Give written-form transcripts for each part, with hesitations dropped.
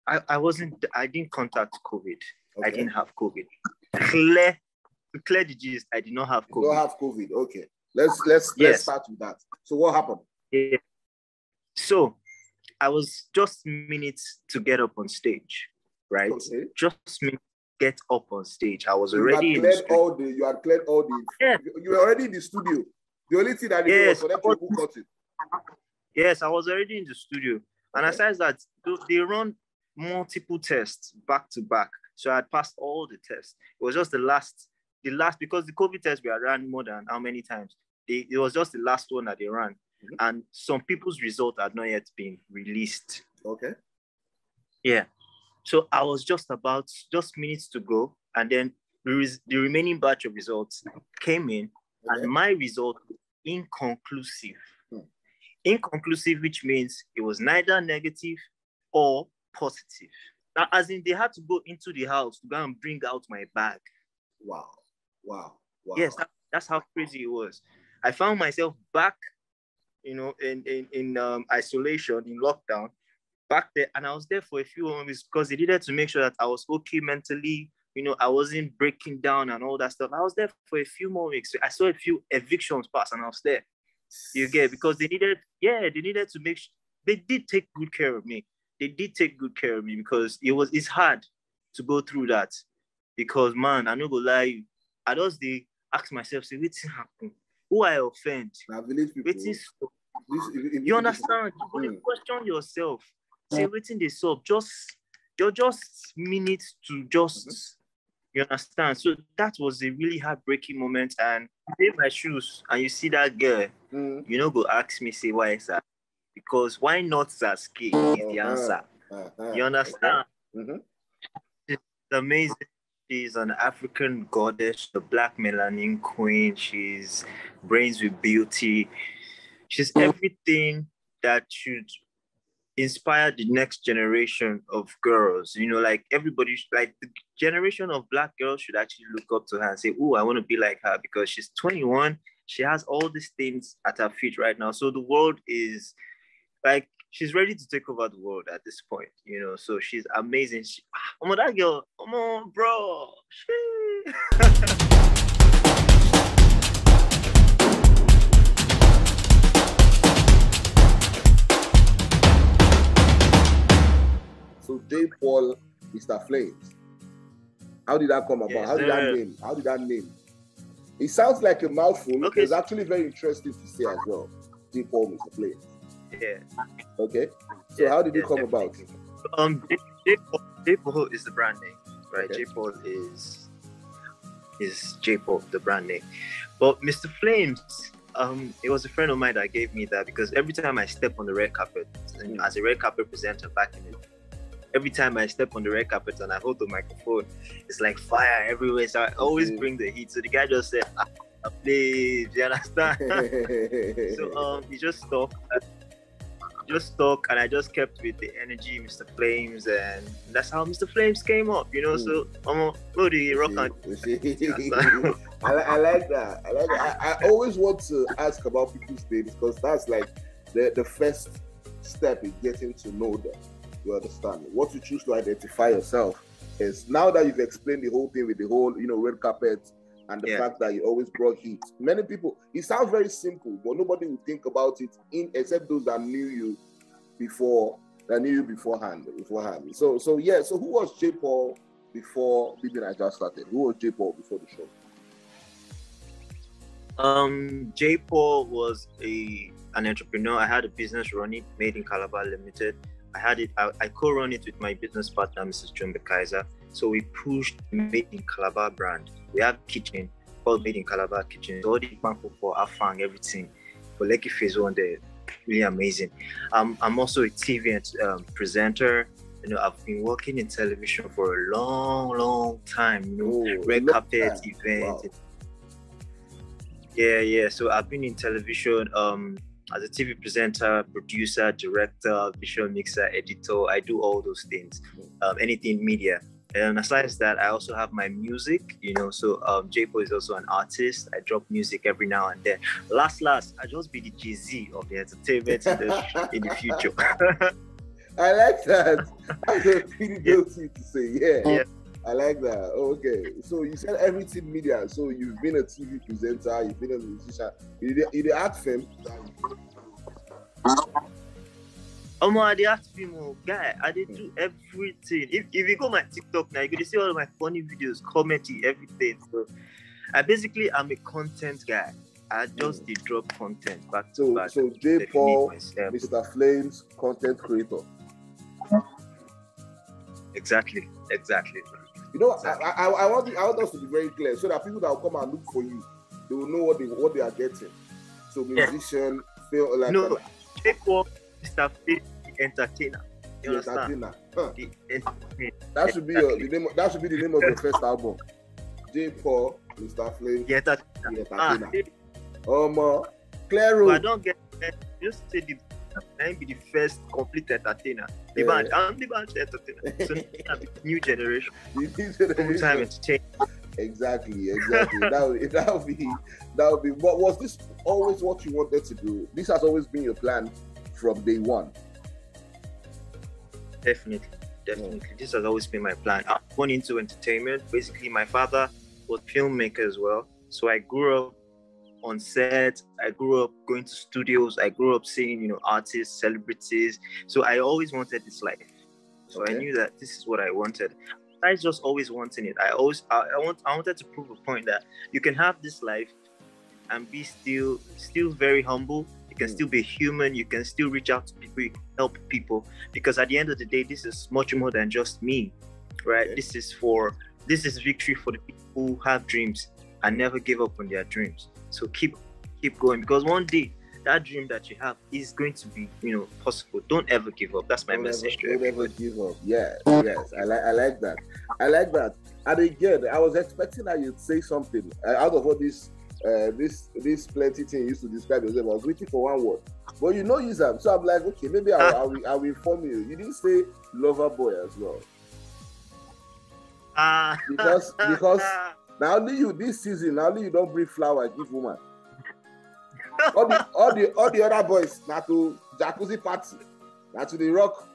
I didn't contact COVID. Okay. I didn't have COVID. Clear the gist, I did not have COVID. You don't have COVID. Okay. Let's start with that. So what happened? Yeah. So I was just minutes to get up on stage, right? Okay. Just minutes to get up on stage. I was You already had cleared all the. Yeah. You were already in the studio. The only thing that you did was for them to book it. Yes, I was already in the studio. And aside that, they run multiple tests back to back. So I had passed all the tests. It was just the last, because the COVID test we had ran more than how many times? It was just the last one that they ran. Mm-hmm. And some people's result had not yet been released. Okay. Yeah. So I was just minutes to go. And then the remaining batch of results came in. Okay. And my result was inconclusive. Inconclusive, which means it was neither negative or positive. Now, as in, they had to go into the house to go and bring out my bag. Wow. Yes, that's how crazy it was. I found myself back, in isolation, in lockdown, back there. And I was there for a few moments because they needed to make sure that I was okay mentally. I wasn't breaking down and all that stuff. I was there for a few more weeks. I saw a few evictions pass and I was there. You get, because they needed to make sure, they did take good care of me. They did take good care of me because it's hard to go through that. Because, man, I'm not gonna lie, I just ask myself, say, what's happened? Who I offend? You understand? You question yourself. Say, what's in this up? You're just minutes to just, you understand? So that was a really heartbreaking moment. And I wear my shoes and you see that girl, go ask me, say, why is that? Because why not Sasuke is the answer. You understand? She's amazing. She's an African goddess, the black melanin queen. She's brains with beauty. She's everything that should inspire the next generation of girls. Like everybody, like the generation of black girls should actually look up to her and say, oh, I want to be like her, because she's 21. She has all these things at her feet right now. So the world is like, she's ready to take over the world at this point, so she's amazing. That girl, come on, bro. So Jaypaul, Mr. Flames. How did that come about? Yes, How did that name? It sounds like a mouthful. Okay. It's actually very interesting to say as well. Jaypaul, Mr. Flames. Yeah. Okay. So how did it come about? Jaypaul is the brand name, right? Okay. Jaypaul is Jaypaul, the brand name. But Mr. Flames, it was a friend of mine that gave me that, because every time I step on the red carpet, as a red carpet presenter back in the, every time I step on the red carpet and I hold the microphone, it's like fire everywhere. So I always bring the heat. So the guy just said, please, you understand? So he just talk, and I just kept with the energy, Mr. Flames, and that's how Mr. Flames came up, So rock and I like that. I always want to ask about people's names, because that's like the first step in getting to know them. You understand? What you choose to identify yourself is, now that you've explained the whole thing with the whole, red carpet, and the fact that you always brought heat. Many people, it sounds very simple, but nobody would think about it except those that knew you beforehand. So who was Jaypaul before BBNaija started? Who was Jaypaul before the show? Jaypaul was an entrepreneur. I had a business running, Made in Calabar Limited. I co-run it with my business partner, Mrs. John Bekaiser. So we pushed Made in Calabar brand. We have kitchen called Made in Calabar Kitchen. So all the banco for Afang, everything. For Lekki Phase 1, they're really amazing. I'm also a TV presenter. I've been working in television for a long time. Red carpet events. Wow. Yeah. So I've been in television as a TV presenter, producer, director, visual mixer, editor. I do all those things. Anything media. And aside that, I also have my music, so Jaypaul is also an artist. I drop music every now and then. Last, I just be the Jay-Z of the entertainment industry in the future. I like that. I feel pretty guilty to say, yeah. I like that. Okay. So you said everything media. So you've been a TV presenter, you've been a musician, you did art film. I did art film, guy. I did do everything. If you go my TikTok now, you can see all of my funny videos, comedy, everything. So I'm a content guy. I just did drop content back to back. So Jaypaul, Mr. Flames, content creator. Exactly. You know, exactly. I want us to be very clear so that people that will come and look for you, they will know what they are getting. So musician, feel like Jaypaul, Mr. Flames, the entertainer. You understand? Huh. The entertainer. That should be the name. That should be the name of your first album. Jaypaul, Mr. Flames, the entertainer. Claro. I don't get just say I be the first complete entertainer. The band, I'm the band entertainer. So new generation. Full time entertainer. Exactly. That would be. What was this always what you wanted to do? This has always been your plan from day one. Definitely. This has always been my plan. I was born into entertainment. Basically, my father was a filmmaker as well. So I grew up on set. I grew up going to studios. I grew up seeing, artists, celebrities. So I always wanted this life. So I knew that this is what I wanted. I just always wanting it. I wanted to prove a point that you can have this life and be still very humble. You can still be human. You can still reach out to people, help people. Because at the end of the day, this is much more than just me, right? This is victory for the people who have dreams and never give up on their dreams. So keep going, because one day that dream that you have is going to be, possible. Don't ever give up. That's my message to everybody. Don't ever give up. Yes. I like that. And again, I was expecting that you'd say something out of all this plenty thing you used to describe yourself. I was waiting for one word, but use them. So I'm like, okay, maybe I will inform you. You didn't say lover boy as well, because now only you this season. Now only you don't bring flower give woman. all the other boys now to jacuzzi party, now to the rock,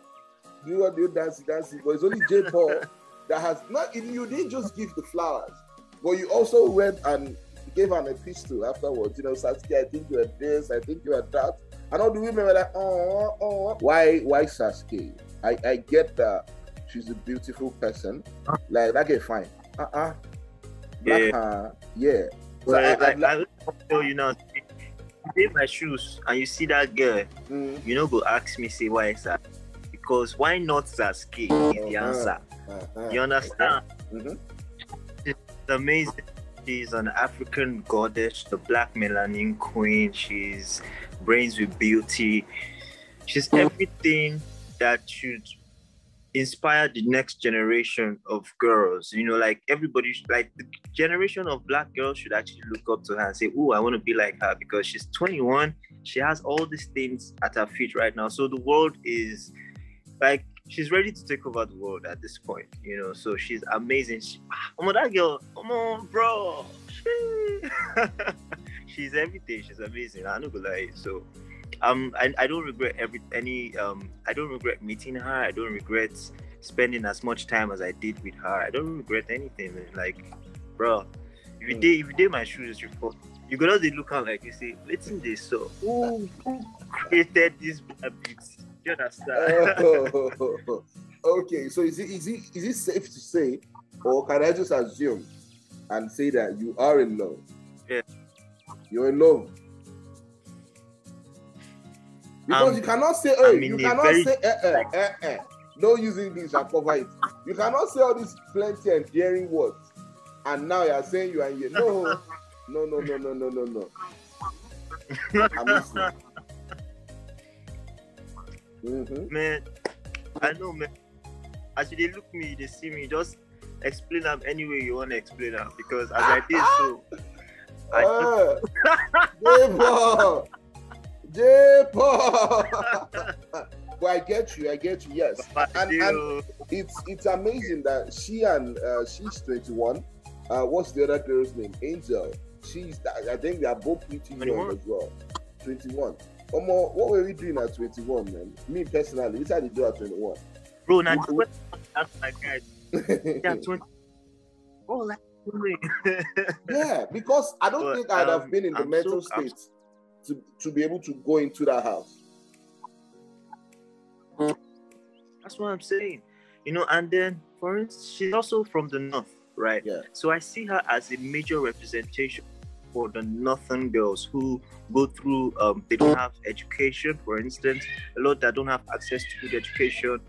do dancing. But it's only Jaypaul that has not. You didn't just give the flowers, but you also went and gave an epistle afterwards. Sasuke, I think you are this, I think you are that. And all the women were like, oh. Why Sasuke? I get that she's a beautiful person. Like, okay, fine. Yeah. So I tell you now, you take my shoes and you see that girl, you know, go ask me, say, why is that? Because why not Sasuke is the answer. You understand? It's amazing. She's an African goddess, the black melanin queen. She's brains with beauty. She's everything that should inspire the next generation of girls. Like everybody, like the generation of black girls should actually look up to her and say, oh, I want to be like her, because she's 21. She has all these things at her feet right now. So the world is like, she's ready to take over the world at this point, so she's amazing. That girl, come on, bro. She's everything. She's amazing. I'm not gonna lie. So I don't regret I don't regret meeting her. I don't regret spending as much time as I did with her. I don't regret anything, man. Like, bro, if you did my shoes before, you gonna look out like you say, listen this. So who created this beauty? You understand? Okay, so is it safe to say, or can I just assume and say that you are in love? Yeah. You're in love. Because you cannot say, no using this and cover it. You cannot say all these plenty and daring words, and now you're saying you are in no. I'm listening. Man, I know, man. As they look me, they see me, just explain them any way you want to explain them, because as I did so Jaypaul. But I get you, yes. And it's amazing that she's 21. What's the other girl's name? Angel. I think they are both pretty young as well. 21. what were we doing at 21, man? Me personally, what did you do at 21? Bro, now that's my guy. Yeah, 20. Oh, like yeah, because I don't think I'd have been in the mental state to be able to go into that house. That's what I'm saying. And then, for instance, she's also from the north, right? Yeah. So I see her as a major representation for the northern girls who go through, they don't have education, for instance, a lot that don't have access to good education,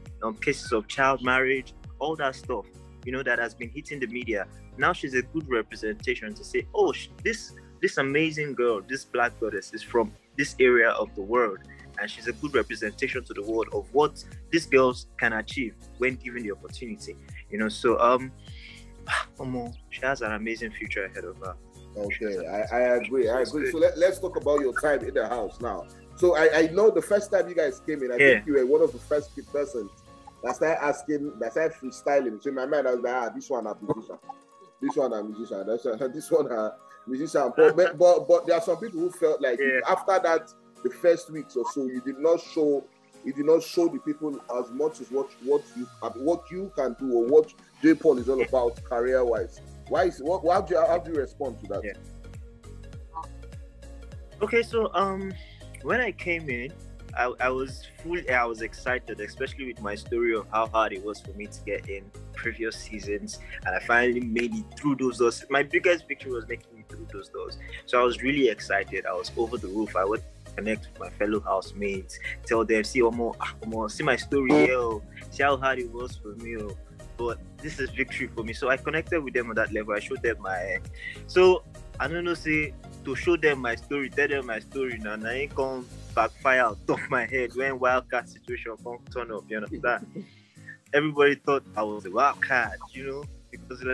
cases of child marriage, all that stuff, that has been hitting the media. Now she's a good representation to say, oh, this amazing girl, this black goddess is from this area of the world. And she's a good representation to the world of what these girls can achieve when given the opportunity. So she has an amazing future ahead of her. Okay, I agree. So let's talk about your time in the house now. So I know the first time you guys came in, I think you were one of the first persons that started freestyling. So in my mind, I was like, this one a musician. This one a musician. This one a musician. But there are some people who felt like after that, the first weeks or so, you did not show the people as much as what you can do or what Jaypaul is all about career-wise. How do you respond to that? Yeah. Okay, so when I came in, I was excited, especially with my story of how hard it was for me to get in previous seasons, and I finally made it through those doors. My biggest victory was making it through those doors. So I was really excited. I was over the roof. I would connect with my fellow housemates, tell them, see my story here, see how hard it was for me. But this is victory for me. So I connected with them on that level. I showed them so I don't know, say to show them my story, tell them my story now. I ain't come backfire out of my head when wildcat situation come turn up, you understand? Everybody thought I was a wildcat, because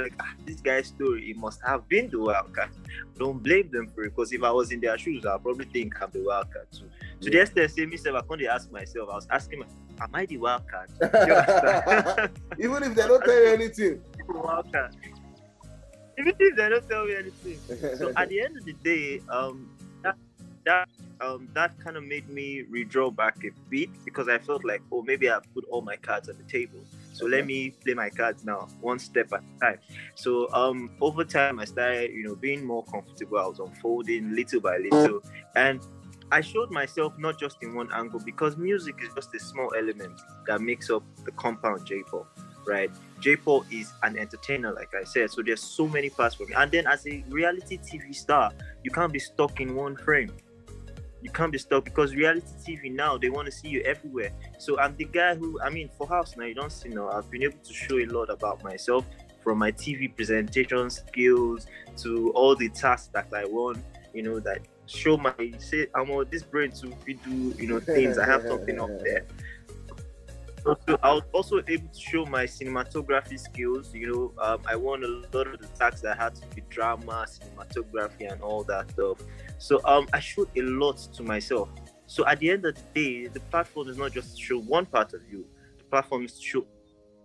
this guy's story, it must have been the wildcat. Don't blame them for it, because if I was in their shoes, I'll probably think I'm the wildcat too. To the extent, say myself, I couldn't ask myself. I was asking, am I the wildcat? Even if they don't tell you anything. Wildcat. Even if they don't tell me anything. So at the end of the day, that kind of made me redraw back a bit, because I felt like, maybe I put all my cards on the table. So let me play my cards now, one step at a time. So over time, I started, being more comfortable. I was unfolding little by little, and I showed myself not just in one angle, because music is just a small element that makes up the compound Jaypaul, right? Jaypaul is an entertainer, like I said. So there's so many parts for me. And then as a reality TV star, you can't be stuck in one frame. You can't be stuck, because reality TV now, they want to see you everywhere. So I'm the guy who, for house now, you don't see now, I've been able to show a lot about myself, from my TV presentation skills to all the tasks that I want, that show I'm on this brain to do, things. I have something up there. So I was also able to show my cinematography skills. I won a lot of the tasks that had to be drama, cinematography, and all that stuff. So I showed a lot to myself. So at the end of the day, the platform is not just to show one part of you. The platform is to show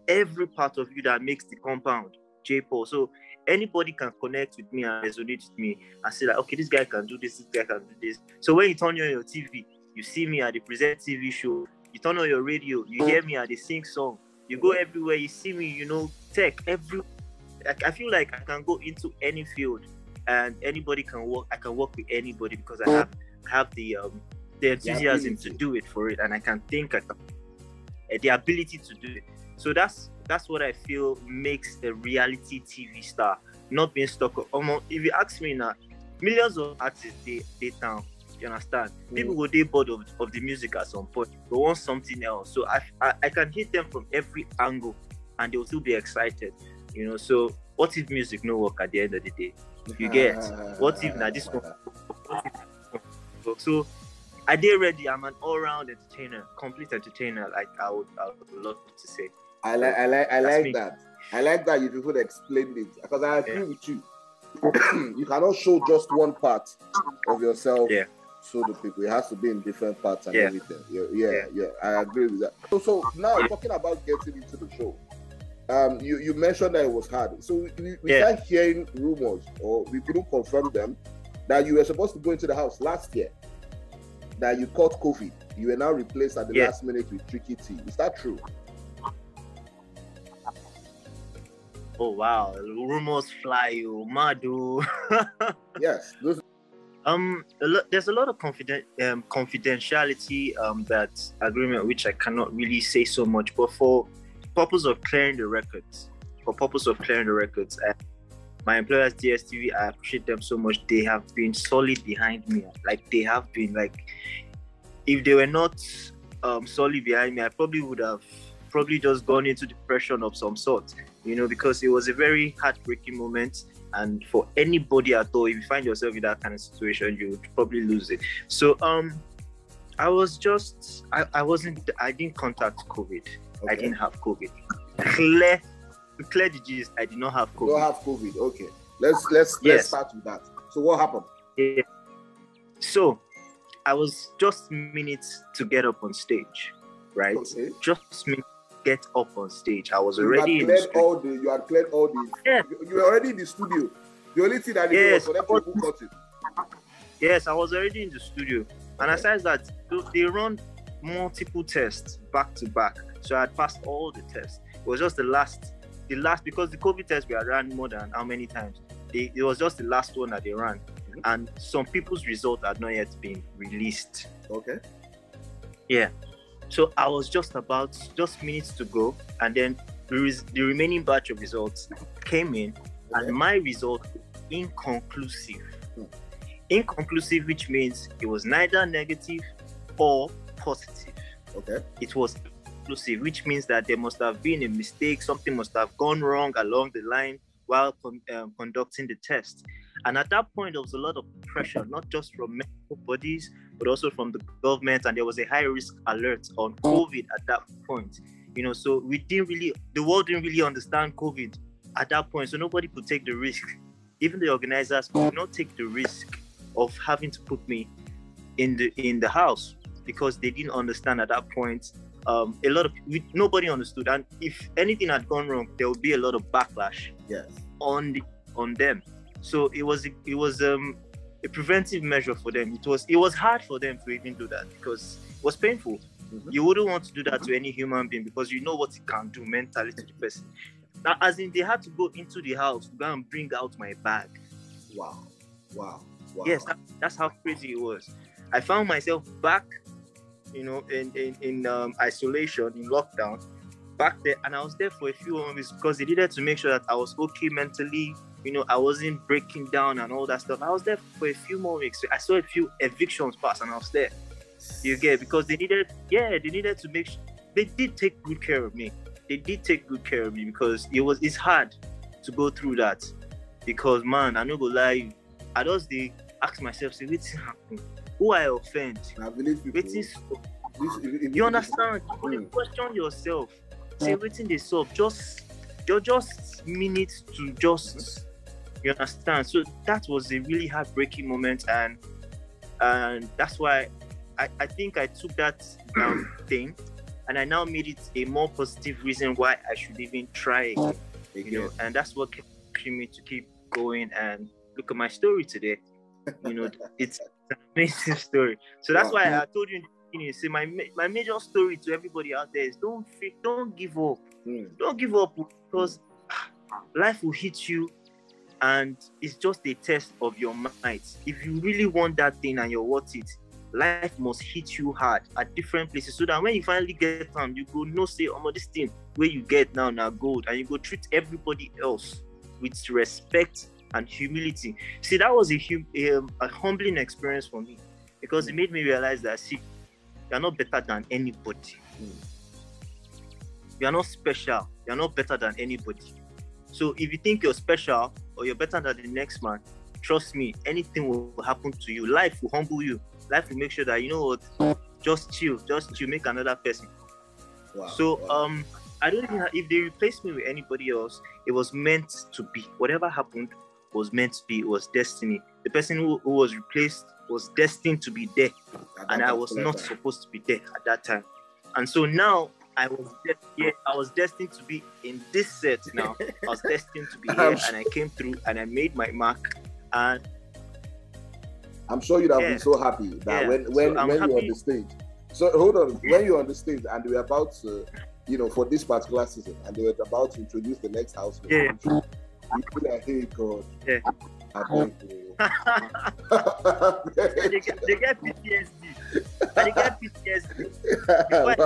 every part of you that makes the compound Jaypaul. So anybody can connect with me and resonate with me and say like, okay, this guy can do this guy can do this. So when you turn on your TV, you see me at the present TV show. You turn on your radio, you hear me at the sing song. You go everywhere, you see me, tech every. I feel like I can go into any field, and anybody can work. I can work with anybody, because I have the enthusiasm to do it for it, and I can think. The ability to do it. So that's what I feel makes a reality TV star. Not being stuck up. If you ask me now, millions of artists they town. You understand? People will be bored of the music at some point. They want something else. So I can hit them from every angle, and they will still be excited. So what if music no work at the end of the day? You get what if now this one? So I did ready. I'm an all-round entertainer, complete entertainer. Like I would love to say. I like that. I like that you people explained it, because I agree with you. You cannot show just one part of yourself. Yeah. So the people, it has to be in different parts and everything. Yeah. I agree with that. So now talking about getting into the show, you mentioned that it was hard. So we started hearing rumors, or we couldn't confirm them, that you were supposed to go into the house last year. that you caught COVID. You were now replaced at the Yeah. last minute with Tricky T. Is that true? Oh wow, rumors fly, oh mad, oh. Yes. Those, There's a lot of confidentiality that agreement which I cannot really say so much, but for purpose of clearing the records, my employers DSTV, I appreciate them so much. They have been solid behind me. Like they have been like, if they were not solid behind me, I probably would have just gone into depression of some sort, because it was a very heartbreaking moment. And for anybody at all, if you find yourself in that kind of situation, you would probably lose it. So I didn't contact COVID. Okay. I didn't have COVID. To clear the gist, I did not have COVID. You don't have COVID. Okay. Let's start with that. So what happened? Yeah. So I was just minutes to get up on stage, right? Okay. Just minutes to get up on stage. I was So already in the studio. you had cleared all the. Yeah. You were already in the studio. The only thing that they was for them to cut it. Yes, I was already in the studio. And aside that, they run multiple tests back to back. So I had passed all the tests. It was just the last, because the COVID test we had ran more than how many times? It was just the last one that they ran. Mm-hmm. And some people's result had not yet been released. Okay. Yeah. So I was just minutes to go. And then the remaining batch of results came in. Okay. And my result was inconclusive. Inconclusive, which means it was neither negative or positive. Okay. It was inconclusive, which means that there must have been a mistake. Something must have gone wrong along the line while conducting the test. And at that point, there was a lot of pressure, not just from medical bodies, but also from the government. And there was a high risk alert on COVID at that point. So the world didn't really understand COVID at that point. So nobody could take the risk. Even the organizers could not take the risk of having to put me in the house because they didn't understand at that point. Nobody understood, and if anything had gone wrong, there would be a lot of backlash. Yes. on them. So it was a preventive measure for them. It was hard for them to even do that because it was painful. Mm-hmm. You wouldn't want to do that to any human being because you know what it can do mentally to the person. Now, as in, they had to go into the house to go and bring out my bag. Wow. Yes, that's how crazy it was. I found myself back, in isolation, in lockdown, back there, and I was there for a few moments because they needed to make sure that I was okay mentally. I wasn't breaking down and all that stuff. I was there for a few more weeks. I saw a few evictions pass, and I was there. You get, because they needed to make sure. They did take good care of me. Because it's hard to go through that. Because man, I'm not gonna lie, I just ask myself, say, what's happening? Who I offend? I believe people. You understand? You question yourself. Say, waiting this up. You're just minutes to just. You understand? So that was a really heartbreaking moment, and that's why I think I took that thing, and I now made it a more positive reason why I should even try again. And that's what kept pushing me to keep going. And look at my story today. It's an amazing story. So that's why I told you in the beginning. Say my major story to everybody out there is don't give up. Don't give up, because life will hit you, and it's just a test of your might. If you really want that thing and you're worth it, life must hit you hard at different places, so that when you finally get down, you go no say, this thing where you get now gold, and you go treat everybody else with respect and humility. See, that was a humbling experience for me, because it made me realize that, see, you're not better than anybody. You're not special. You're not better than anybody. So if you think you're special or you're better than the next man, trust me, anything will happen to you. Life will humble you. Life will make sure that, just chill, make another person. Wow. So I don't think if they replaced me with anybody else, it was meant to be. Whatever happened was meant to be. It was destiny. The person who was replaced was destined to be there, and I was not supposed to be there at that time. And so now I was destined to be in this set now. I was destined to be here, and I came through, and I made my mark. And I'm sure you'd have been so happy that when you're on the stage. So hold on, when you're on the stage and we're about to, for this particular season, and they were about to introduce the next house. You feel like, hey God, I beg you. They get PTSD. They get PTSD. Before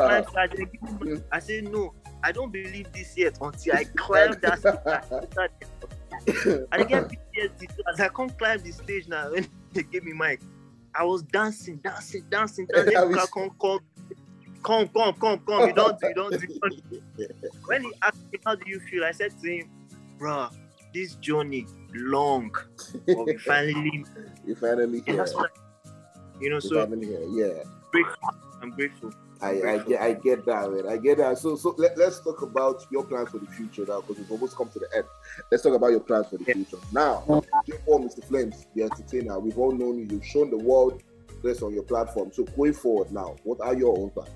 I say no, I don't believe this yet until I climb that stage. And they get PTSD. So as I come climb the stage now, when they gave me mic, I was dancing. Come. You don't do. When he asked me, how do you feel? I said to him, bruh, this journey long, but we finally here. That's what grateful. I'm grateful. I get that, man. I get that. So let's talk about your plans for the future now, because we've almost come to the end. Let's talk about your plans for the future. Now, Jaypaul, Mr. Flames, the entertainer, we've all known you. You've shown the world this on your platform. So going forward now, what are your own plans?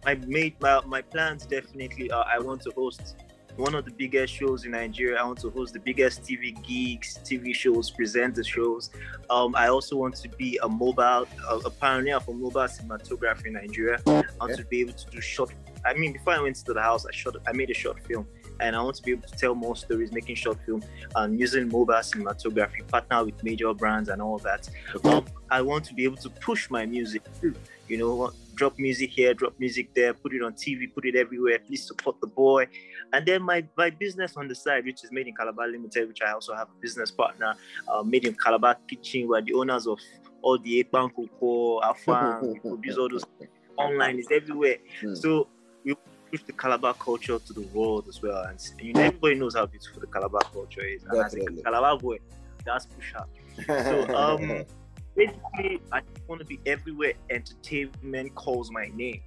My plans definitely are, I want to host one of the biggest shows in Nigeria. I want to host the biggest TV gigs, TV shows, present the shows. I also want to be a pioneer for mobile cinematography in Nigeria. I want to be able to do before I went to the house, I made a short film, and I want to be able to tell more stories, making short film and using mobile cinematography, partner with major brands and all that. I want to be able to push my music too. Drop music here, drop music there, put it on TV, put it everywhere. Please support the boy. And then my business on the side, which is Made in Calabar Limited, which I also have a business partner, Made in Calabar Kitchen, where the owners of all the Ekpan Cocoa, Afan, we produce all those online, it's everywhere. So we push the Calabar culture to the world as well. And everybody knows how beautiful the Calabar culture is. And as a Calabar boy, that's push up. So basically, I want to be everywhere entertainment calls my name,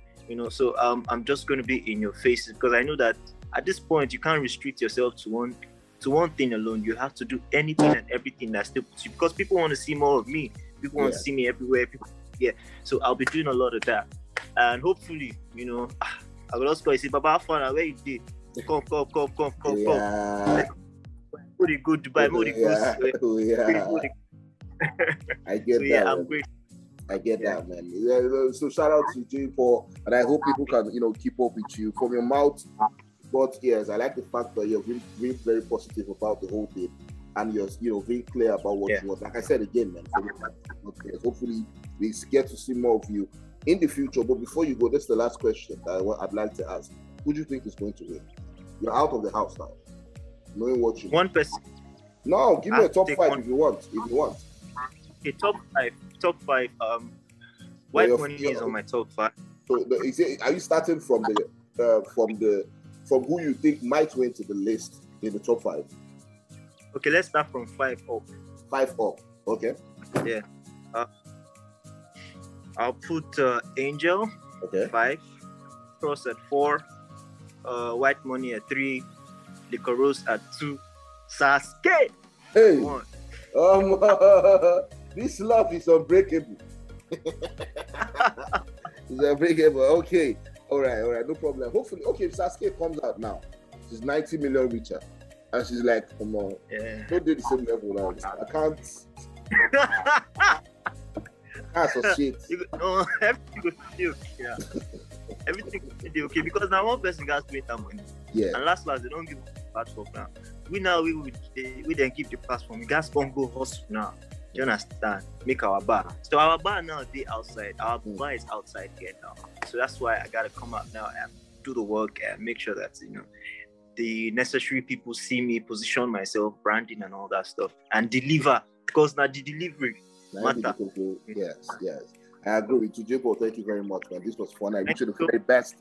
so I'm just going to be in your faces, because I know that at this point you can't restrict yourself to one thing alone. You have to do anything and everything that still puts you, because people want to see more of me. People want to see me everywhere. So I'll be doing a lot of that, and hopefully, I will also say, Baba, fun, where you did? Come. Moody go Dubai, Moody go. I get that. Yeah, I'm grateful. I get that, man. So shout out to Jaypaul, and I hope people can, keep up with you from your mouth. But yes, I like the fact that you're being very positive about the whole thing, and you're being clear about what you want. Like I said again, man. Hopefully, we get to see more of you in the future. But before you go, this is the last question that I'd like to ask. Who do you think is going to win? You're out of the house now, knowing what you one person. No, give me a top 5 if you want. Okay, top five. White Money is on my top 5. So, are you starting from who you think might win to the list in the top 5? Okay, let's start from 5 up. 5 up. Okay. Yeah. I'll put Angel. Okay. 5. Cross at 4. White Money at 3. Licorice at 2. Sasuke. Hey. 1. This love is unbreakable. It's unbreakable. Okay. All right. No problem. Hopefully, if Sasuke comes out now, she's 90 million richer, and she's like, come on, don't do the same level now. I can't. That's a shit. Everything will be okay. Yeah. Everything will be okay, because now one person has to make that money. Yeah. And last, they don't give us the platform now. We then keep the platform. We got to go hustle now. Do you understand? Make our bar. So our bar now, they outside. Our bar is outside here now. So that's why I gotta come out now and do the work and make sure that the necessary people see me, position myself, branding and all that stuff, and deliver. Because now the delivery matter. Yes. I agree with you, Jaypaul. Thank you very much, man. This was fun. I wish you the very best